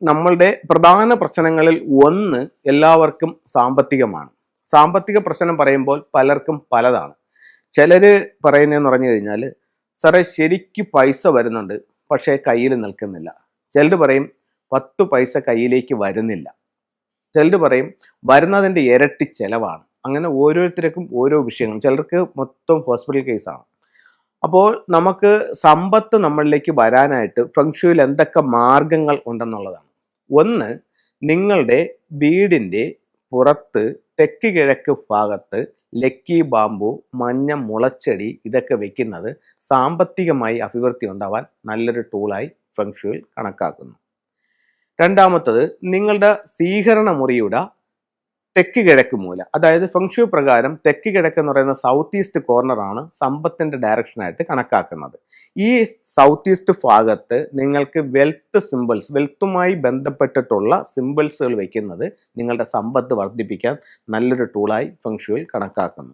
നമ്മളുടെ പ്രധാന പ്രശ്നങ്ങളിൽ ഒന്ന് എല്ലാവർക്കും സാമ്പത്തികമാണ്. സാമ്പത്തിക പ്രശ്നം പറയുമ്പോൾ പലർക്കും പലതാണ്. ചിലര് പറയുന്നതെന്ന് പറഞ്ഞു കഴിഞ്ഞാൽ, സാറേ ശരിക്ക് പൈസ വരുന്നുണ്ട്, പക്ഷേ കയ്യിൽ നിൽക്കുന്നില്ല. ചിലർ പറയും 10 പൈസ കയ്യിലേക്ക് വരുന്നില്ല. ചിലർ പറയും വരുന്നതിൻ്റെ ഇരട്ടി ചെലവാണ്. അങ്ങനെ ഓരോരുത്തർക്കും ഓരോ വിഷയങ്ങൾ. ചിലർക്ക് മൊത്തം ഹോസ്പിറ്റൽ കേസാണ്. അപ്പോൾ നമുക്ക് സമ്പത്ത് നമ്മളിലേക്ക് വരാനായിട്ട് ഫെങ്ഷുയിൽ എന്തൊക്കെ മാർഗങ്ങൾ ഉണ്ടെന്നുള്ളതാണ്. ഒന്ന്, നിങ്ങളുടെ വീടിൻ്റെ പുറത്ത് തെക്ക് കിഴക്ക് ഭാഗത്ത് ലക്കി ബാമ്പു, മഞ്ഞ മുളച്ചെടി ഇതൊക്കെ വെക്കുന്നത് സാമ്പത്തികമായി അഭിവൃദ്ധി ഉണ്ടാവാൻ നല്ലൊരു ടൂളായി ഫെങ്ഷുയിൽ കണക്കാക്കുന്നു. രണ്ടാമത്തത്, നിങ്ങളുടെ സ്വീകരണ മുറിയുടെ തെക്ക് കിഴക്ക് മൂല, അതായത് ഫെങ്ഷു പ്രകാരം തെക്ക് കിഴക്ക് എന്ന് പറയുന്ന സൗത്ത് ഈസ്റ്റ് കോർണറാണ് സമ്പത്തിന്റെ ഡയറക്ഷനായിട്ട് കണക്കാക്കുന്നത്. ഈ സൗത്ത് ഈസ്റ്റ് ഭാഗത്ത് നിങ്ങൾക്ക് വെൽത്ത് സിമ്പിൾസ്, വെൽത്തുമായി ബന്ധപ്പെട്ടിട്ടുള്ള സിമ്പിൾസുകൾ വയ്ക്കുന്നത് നിങ്ങളുടെ സമ്പത്ത് വർദ്ധിപ്പിക്കാൻ നല്ലൊരു ടൂളായി ഫെങ്ഷുയിൽ കണക്കാക്കുന്നു.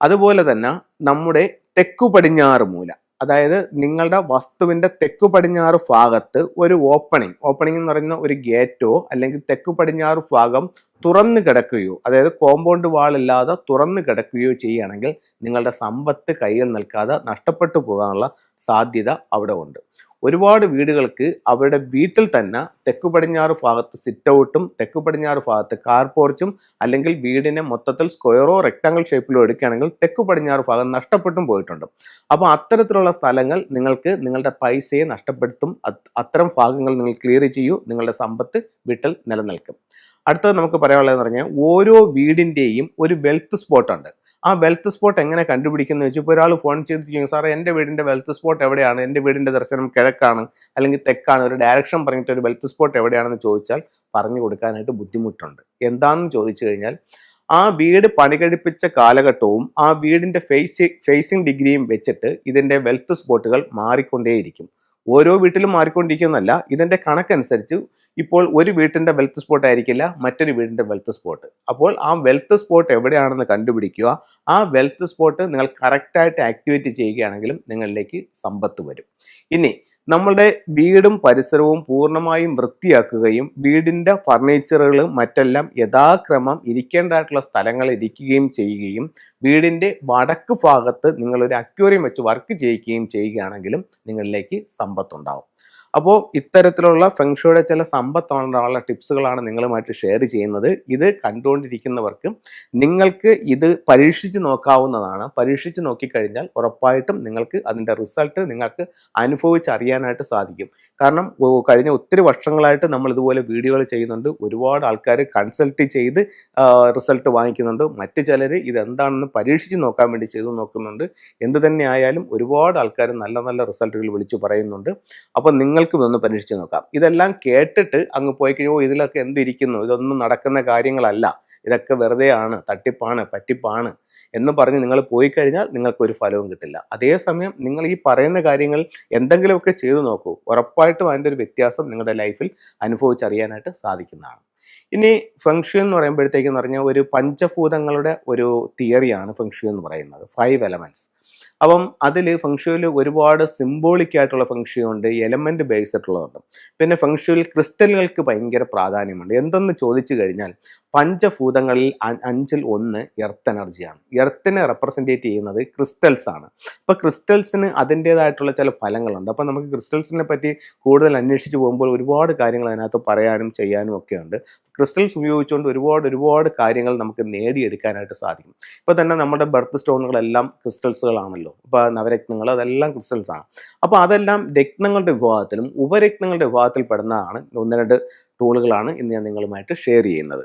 അതുപോലെ തന്നെ നമ്മുടെ തെക്കു പടിഞ്ഞാറ് മൂല, അതായത് നിങ്ങളുടെ വസ്തുവിൻ്റെ തെക്കു പടിഞ്ഞാറ് ഭാഗത്ത് ഒരു ഓപ്പണിംഗ് എന്ന് പറയുന്ന ഒരു ഗേറ്റോ അല്ലെങ്കിൽ തെക്കു പടിഞ്ഞാറ് ഭാഗം തുറന്നു കിടക്കുകയോ, അതായത് കോമ്പൗണ്ട് വാളില്ലാതെ തുറന്നു കിടക്കുകയോ ചെയ്യുകയാണെങ്കിൽ നിങ്ങളുടെ സമ്പത്ത് കയ്യിൽ നിൽക്കാതെ നഷ്ടപ്പെട്ടു പോകാനുള്ള സാധ്യത അവിടെ ഉണ്ട്. ഒരുപാട് വീടുകൾക്ക് അവരുടെ വീട്ടിൽ തന്നെ തെക്കു പടിഞ്ഞാറ് ഭാഗത്ത് സിറ്റ് ഔട്ടും തെക്കു പടിഞ്ഞാറ് ഭാഗത്ത് കാർ പോർച്ചും അല്ലെങ്കിൽ വീടിനെ മൊത്തത്തിൽ സ്ക്വയറോ റെക്ടാങ്കിൾ ഷേപ്പിലോ എടുക്കുകയാണെങ്കിൽ തെക്കു പടിഞ്ഞാറ് ഭാഗം നഷ്ടപ്പെട്ടും പോയിട്ടുണ്ട്. അപ്പോൾ അത്തരത്തിലുള്ള സ്ഥലങ്ങൾ നിങ്ങൾക്ക് നിങ്ങളുടെ പൈസയെ നഷ്ടപ്പെടുത്തും. അത്തരം ഭാഗങ്ങൾ നിങ്ങൾ ക്ലിയർ ചെയ്യൂ, നിങ്ങളുടെ സമ്പത്ത് വീട്ടിൽ നിലനിൽക്കും. അടുത്തത് നമുക്ക് പറയാനുള്ളതെന്ന് പറഞ്ഞാൽ, ഓരോ വീടിൻ്റെയും ഒരു വെൽത്ത് സ്പോട്ടുണ്ട്. ആ വെൽത്ത് സ്പോട്ട് എങ്ങനെ കണ്ടുപിടിക്കുന്നത് വെച്ചാൽ, ഇപ്പോൾ ഒരാൾ ഫോൺ ചെയ്തിരിക്കും, സാറേ എൻ്റെ വീടിൻ്റെ വെൽത്ത് സ്പോട്ട് എവിടെയാണ്, എൻ്റെ വീടിൻ്റെ ദർശനം കിഴക്കാണ് അല്ലെങ്കിൽ തെക്കാണ്, ഒരു ഡയറക്ഷൻ പറഞ്ഞിട്ട് ഒരു വെൽത്ത് സ്പോട്ട് എവിടെയാണെന്ന് ചോദിച്ചാൽ പറഞ്ഞു കൊടുക്കാനായിട്ട് ബുദ്ധിമുട്ടുണ്ട്. എന്താണെന്ന് ചോദിച്ചു കഴിഞ്ഞാൽ, ആ വീട് പണി കഴിപ്പിച്ച കാലഘട്ടവും ആ വീടിൻ്റെ ഫേസിങ് ഡിഗ്രിയും വെച്ചിട്ട് ഇതിൻ്റെ വെൽത്ത് സ്പോട്ടുകൾ മാറിക്കൊണ്ടേയിരിക്കും. ഓരോ വീട്ടിലും മാറിക്കൊണ്ടിരിക്കുന്നതല്ല, ഇതിൻ്റെ കണക്കനുസരിച്ച് ഇപ്പോൾ ഒരു വീട്ടിൻ്റെ വെൽത്ത് സ്പോട്ട് ആയിരിക്കില്ല മറ്റൊരു വീടിൻ്റെ വെൽത്ത് സ്പോട്ട്. അപ്പോൾ ആ വെൽത്ത് സ്പോട്ട് എവിടെയാണെന്ന് കണ്ടുപിടിക്കുക. ആ വെൽത്ത് സ്പോട്ട് നിങ്ങൾ കറക്റ്റായിട്ട് ആക്ടിവേറ്റ് ചെയ്യുകയാണെങ്കിലും നിങ്ങളിലേക്ക് സമ്പത്ത് വരും. ഇനി നമ്മളുടെ വീടും പരിസരവും പൂർണ്ണമായും വൃത്തിയാക്കുകയും വീടിൻ്റെ ഫർണിച്ചറുകളും മറ്റെല്ലാം യഥാക്രമം ഇരിക്കേണ്ടതായിട്ടുള്ള സ്ഥലങ്ങളിൽ ഇരിക്കുകയും ചെയ്യുകയും വീടിൻ്റെ വടക്ക് ഭാഗത്ത് നിങ്ങളൊരു അക്വേറിയം വെച്ച് വർക്ക് ചെയ്യുകയും ചെയ്യുകയാണെങ്കിലും നിങ്ങളിലേക്ക് സമ്പത്തുണ്ടാവും. അപ്പോൾ ഇത്തരത്തിലുള്ള ഫെങ്ഷുയുടെ ചില സമ്പത്തുള്ള ടിപ്സുകളാണ് നിങ്ങളുമായിട്ട് ഷെയർ ചെയ്യുന്നത്. ഇത് കണ്ടുകൊണ്ടിരിക്കുന്നവർക്ക് നിങ്ങൾക്ക് ഇത് പരീക്ഷിച്ച് നോക്കാവുന്നതാണ്. പരീക്ഷിച്ച് നോക്കിക്കഴിഞ്ഞാൽ ഉറപ്പായിട്ടും നിങ്ങൾക്ക് അതിൻ്റെ റിസൾട്ട് നിങ്ങൾക്ക് അനുഭവിച്ചറിയാനായിട്ട് സാധിക്കും. കാരണം കഴിഞ്ഞ ഒത്തിരി വർഷങ്ങളായിട്ട് നമ്മൾ ഇതുപോലെ വീഡിയോകൾ ചെയ്യുന്നുണ്ട്. ഒരുപാട് ആൾക്കാർ കൺസൾട്ട് ചെയ്ത് റിസൾട്ട് വാങ്ങിക്കുന്നുണ്ട്. മറ്റ് ചിലർ ഇതെന്താണെന്ന് പരീക്ഷിച്ച് നോക്കാൻ വേണ്ടി ചെയ്തു നോക്കുന്നുണ്ട്. എന്ത് തന്നെ ആയാലും ഒരുപാട് ആൾക്കാർ നല്ല നല്ല റിസൾട്ടുകൾ വിളിച്ചു പറയുന്നുണ്ട്. അപ്പോൾ നിങ്ങൾക്ക് ഇതൊന്ന് പരീക്ഷിച്ച് നോക്കാം. ഇതെല്ലാം കേട്ടിട്ട് അങ്ങ് പോയി കഴിയുമോ ഇതിലൊക്കെ എന്തിരിക്കുന്നു, ഇതൊന്നും നടക്കുന്ന കാര്യങ്ങളല്ല, ഇതൊക്കെ വെറുതെയാണ്, തട്ടിപ്പാണ്, പറ്റിപ്പാണ് എന്ന് പറഞ്ഞ് നിങ്ങൾ പോയി കഴിഞ്ഞാൽ നിങ്ങൾക്കൊരു ഫലവും കിട്ടില്ല. അതേസമയം നിങ്ങൾ ഈ പറയുന്ന കാര്യങ്ങൾ എന്തെങ്കിലുമൊക്കെ ചെയ്തു നോക്കൂ, ഉറപ്പായിട്ടും അതിൻ്റെ ഒരു വ്യത്യാസം നിങ്ങളുടെ ലൈഫിൽ അനുഭവിച്ചറിയാനായിട്ട് സാധിക്കുന്നതാണ്. ഇനി ഫെങ്ഷു എന്ന് പറയുമ്പോഴത്തേക്കെന്ന് പറഞ്ഞാൽ ഒരു പഞ്ചഭൂതങ്ങളുടെ ഒരു തിയറിയാണ് ഫെങ്ഷു എന്ന് പറയുന്നത്, 5 എലമെൻറ്റ്സ്. അപ്പം അതിൽ ഫെങ്ഷുവിൽ ഒരുപാട് സിംബോളിക് ആയിട്ടുള്ള ഫെങ്ഷു ഉണ്ട്, എലമെൻറ്റ് ബേസ്ഡുള്ളതുണ്ട്. പിന്നെ ഫെങ്ഷുവിൽ ക്രിസ്റ്റലുകൾക്ക് ഭയങ്കര പ്രാധാന്യമുണ്ട്. എന്തെന്ന് ചോദിച്ചു കഴിഞ്ഞാൽ, പഞ്ചഭൂതങ്ങളിൽ 5-ൽ 1 എർത്ത് എനർജിയാണ്. എർത്തിനെ റെപ്രസെൻറ്റേറ്റ് ചെയ്യുന്നത് ക്രിസ്റ്റൽസ് ആണ്. അപ്പോൾ ക്രിസ്റ്റൽസിന് അതിൻ്റേതായിട്ടുള്ള ചില ഫലങ്ങളുണ്ട്. അപ്പോൾ നമുക്ക് ക്രിസ്റ്റൽസിനെ പറ്റി കൂടുതൽ അന്വേഷിച്ച് പോകുമ്പോൾ ഒരുപാട് കാര്യങ്ങൾ അതിനകത്ത് പറയാനും ചെയ്യാനും ഒക്കെ ഉണ്ട്. ക്രിസ്റ്റൽസ് ഉപയോഗിച്ചുകൊണ്ട് ഒരുപാട് കാര്യങ്ങൾ നമുക്ക് നേടിയെടുക്കാനായിട്ട് സാധിക്കും. ഇപ്പോൾ തന്നെ നമ്മുടെ ബർത്ത് സ്റ്റോണുകളെല്ലാം ക്രിസ്റ്റൽസുകളാണല്ലോ. ഇപ്പോൾ നവരത്നങ്ങൾ അതെല്ലാം ക്രിസ്റ്റൽസാണ്. അപ്പോൾ അതെല്ലാം രത്നങ്ങളുടെ വിഭാഗത്തിലും ഉപരത്നങ്ങളുടെ വിഭാഗത്തിൽ പെടുന്നതാണ്. 1-2 ടൂളുകളാണ് ഇന്ന് ഞാൻ നിങ്ങളുമായിട്ട് ഷെയർ ചെയ്യുന്നത്.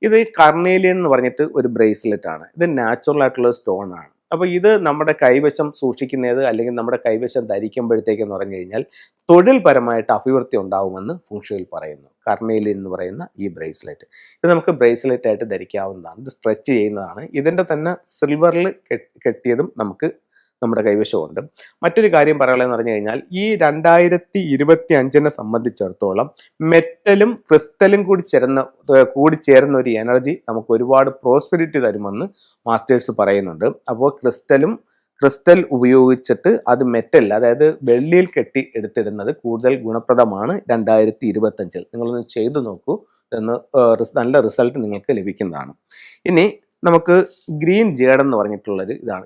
ഇത് കർണേലിയൻ എന്ന് പറഞ്ഞിട്ട് ഒരു ബ്രേസ്ലെറ്റ് ആണ്. ഇത് നാച്ചുറൽ ആയിട്ടുള്ള സ്റ്റോൺ ആണ്. അപ്പോൾ ഇത് നമ്മുടെ കൈവശം സൂക്ഷിക്കുന്നത് അല്ലെങ്കിൽ നമ്മുടെ കൈവശം ധരിക്കുമ്പോഴത്തേക്കെന്ന് പറഞ്ഞു കഴിഞ്ഞാൽ തൊഴിൽപരമായിട്ട് അഭിവൃദ്ധി ഉണ്ടാവുമെന്ന് ഫെങ്ഷുയിൽ പറയുന്നു. കർണേലിയൻ എന്ന് പറയുന്ന ഈ ബ്രേസ്ലെറ്റ് ഇത് നമുക്ക് ബ്രേസ്ലെറ്റ് ആയിട്ട് ധരിക്കാവുന്നതാണ്. ഇത് സ്ട്രെച്ച് ചെയ്യുന്നതാണ്. ഇതിൻ്റെ തന്നെ സിൽവറിൽ കെട്ടിയതും നമുക്ക് നമ്മുടെ കൈവശമുണ്ട്. മറ്റൊരു കാര്യം പറയാനുള്ളതെന്ന് പറഞ്ഞു കഴിഞ്ഞാൽ, ഈ 2025 സംബന്ധിച്ചിടത്തോളം മെറ്റലും ക്രിസ്റ്റലും കൂടി ചേരുന്ന ഒരു എനർജി നമുക്ക് ഒരുപാട് പ്രോസ്പെരിറ്റി തരുമെന്ന് മാസ്റ്റേഴ്സ് പറയുന്നുണ്ട്. അപ്പോൾ ക്രിസ്റ്റലും ക്രിസ്റ്റൽ ഉപയോഗിച്ചിട്ട് അത് മെറ്റൽ, അതായത് വെള്ളിയിൽ കെട്ടി എടുത്തിടുന്നത് കൂടുതൽ ഗുണപ്രദമാണ് 2025. നിങ്ങളൊന്ന് ചെയ്തു നോക്കൂ, എന്ന് നല്ല റിസൾട്ട് നിങ്ങൾക്ക് ലഭിക്കുന്നതാണ്. ഇനി നമുക്ക് ഗ്രീൻ ജേഡ് എന്ന് പറഞ്ഞിട്ടുള്ളൊരു ഇതാണ്.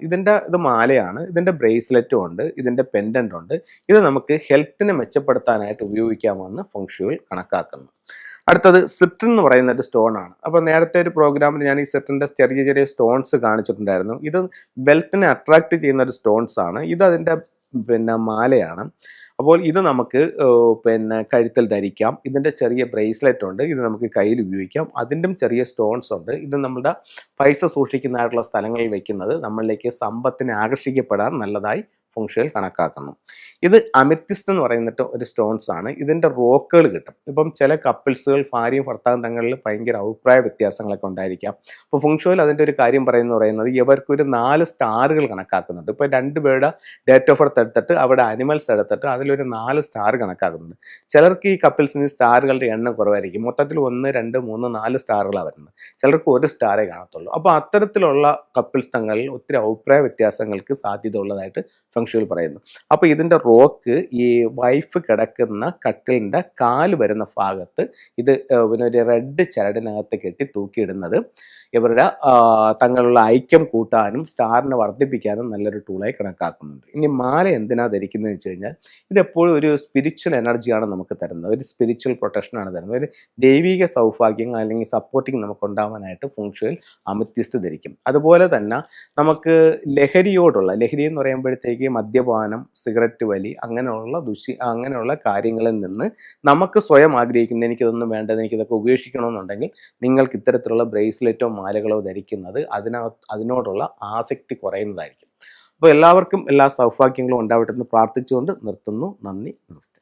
ഇത് മാലയാണ്, ഇതിൻ്റെ ബ്രേസ്ലെറ്റും ഉണ്ട്, ഇതിൻ്റെ പെൻഡൻ്റ് ഉണ്ട്. ഇത് നമുക്ക് ഹെൽത്തിനെ മെച്ചപ്പെടുത്താനായിട്ട് ഉപയോഗിക്കാമെന്ന് ഫെങ്ഷുയിൽ കണക്കാക്കുന്നു. അടുത്തത് സിട്രിൻ എന്ന് പറയുന്ന ഒരു സ്റ്റോൺ ആണ്. അപ്പോൾ നേരത്തെ ഒരു പ്രോഗ്രാമിൽ ഞാൻ ഈ സിട്രിൻ്റെ ചെറിയ ചെറിയ സ്റ്റോൺസ് കാണിച്ചിട്ടുണ്ടായിരുന്നു. ഇത് വെൽത്തിനെ അട്രാക്റ്റ് ചെയ്യുന്ന ഒരു സ്റ്റോൺസ് ആണ്. ഇത് അതിൻ്റെ മാലയാണ്. അപ്പോൾ ഇത് നമുക്ക് കഴുത്തിൽ ധരിക്കാം. ഇതിൻ്റെ ചെറിയ ബ്രേസ്ലെറ്റ് ഉണ്ട്, ഇത് നമുക്ക് കയ്യിൽ ഉപയോഗിക്കാം. അതിൻ്റെയും ചെറിയ സ്റ്റോൺസ് ഉണ്ട്. ഇത് നമ്മുടെ പൈസ സൂക്ഷിക്കുന്നതായിട്ടുള്ള സ്ഥലങ്ങളിൽ വെക്കുന്നത് നമ്മളിലേക്ക് സമ്പത്തിനെ ആകർഷിക്കപ്പെടാൻ നല്ലതായി ഫെങ്ഷുയിൽ കണക്കാക്കുന്നു. ഇത് അമിത്തിസ്റ്റ് എന്ന് പറയുന്നിട്ട് ഒരു സ്റ്റോൺസ് ആണ്. ഇതിൻ്റെ റോക്കുകൾ കിട്ടും. ഇപ്പം ചില കപ്പിൾസുകൾ ഭാര്യയും ഭർത്താവും തങ്ങളിൽ ഭയങ്കര അഭിപ്രായ വ്യത്യാസങ്ങളൊക്കെ ഉണ്ടായിരിക്കാം. അപ്പോൾ ഫെങ്ഷുയിൽ അതിൻ്റെ ഒരു കാര്യം പറയുന്നത് ഇവർക്കൊരു 4 സ്റ്റാറുകൾ കണക്കാക്കുന്നുണ്ട്. ഇപ്പോൾ 2 പേരുടെ ഡേറ്റ് ഓഫ് ബർത്ത് എടുത്തിട്ട് അവിടെ അനിമൽസ് എടുത്തിട്ട് അതിലൊരു 4 സ്റ്റാർ കണക്കാക്കുന്നുണ്ട്. ചിലർക്ക് ഈ കപ്പിൾസിന് സ്റ്റാറുകളുടെ എണ്ണം കുറവായിരിക്കും. മൊത്തത്തിൽ 1, 2, 3, 4 സ്റ്റാറുകളാണ് വരുന്നത്. ചിലർക്ക് 1 സ്റ്റാറേ കാണത്തുള്ളൂ. അപ്പോൾ അത്തരത്തിലുള്ള കപ്പിൾസ് തങ്ങളിൽ ഒത്തിരി അഭിപ്രായ വ്യത്യാസങ്ങൾക്ക് സാധ്യത ഉള്ളതായിട്ട് ഫെങ്ഷുയിൽ പറയുന്നു. അപ്പോൾ ഇതിൻ്റെ റോക്ക് ഈ വൈഫ് കിടക്കുന്ന കട്ടിലിൻ്റെ കാല് വരുന്ന ഭാഗത്ത് ഇത് ഒരു റെഡ് ചരടിനകത്ത് കെട്ടി തൂക്കിയിടുന്നത് ഇവരുടെ തങ്ങളുള്ള ഐക്യം കൂട്ടാനും സ്റ്റാറിനെ വർദ്ധിപ്പിക്കാനും നല്ലൊരു ടൂളായി കണക്കാക്കുന്നുണ്ട്. ഇനി മാല എന്തിനാ ധരിക്കുന്നതെന്ന് വെച്ച് കഴിഞ്ഞാൽ ഇതെപ്പോഴും ഒരു സ്പിരിച്വൽ എനർജിയാണ് നമുക്ക് തരുന്നത്, ഒരു സ്പിരിച്വൽ പ്രൊട്ടക്ഷനാണ് തരുന്നത്. ഒരു ദൈവിക സൗഭാഗ്യങ്ങൾ അല്ലെങ്കിൽ സപ്പോർട്ടിങ് നമുക്ക് ഉണ്ടാവാനായിട്ട് ഫെങ്ഷുയിൽ അമിത്തിസ്റ്റ് ധരിക്കും. അതുപോലെ തന്നെ നമുക്ക് ലഹരി എന്ന് പറയുമ്പോഴത്തേക്ക് മദ്യപാനം, സിഗരറ്റ് വലി, അങ്ങനെയുള്ള കാര്യങ്ങളിൽ നിന്ന് നമുക്ക് സ്വയം ആഗ്രഹിക്കുന്ന എനിക്കിതൊന്നും വേണ്ടത്, എനിക്കിതൊക്കെ ഉപേക്ഷിക്കണമെന്നുണ്ടെങ്കിൽ നിങ്ങൾക്ക് ഇത്തരത്തിലുള്ള ബ്രേസ്ലെറ്റോ മാലകളോ ധരിക്കുന്നത് അതിനോടുള്ള ആസക്തി കുറയുന്നതായിരിക്കും. അപ്പോൾ എല്ലാവർക്കും എല്ലാ സൗഭാഗ്യങ്ങളും ഉണ്ടാവട്ടെ എന്ന് പ്രാർത്ഥിച്ചുകൊണ്ട് നിർത്തുന്നു. നന്ദി, നമസ്തേ.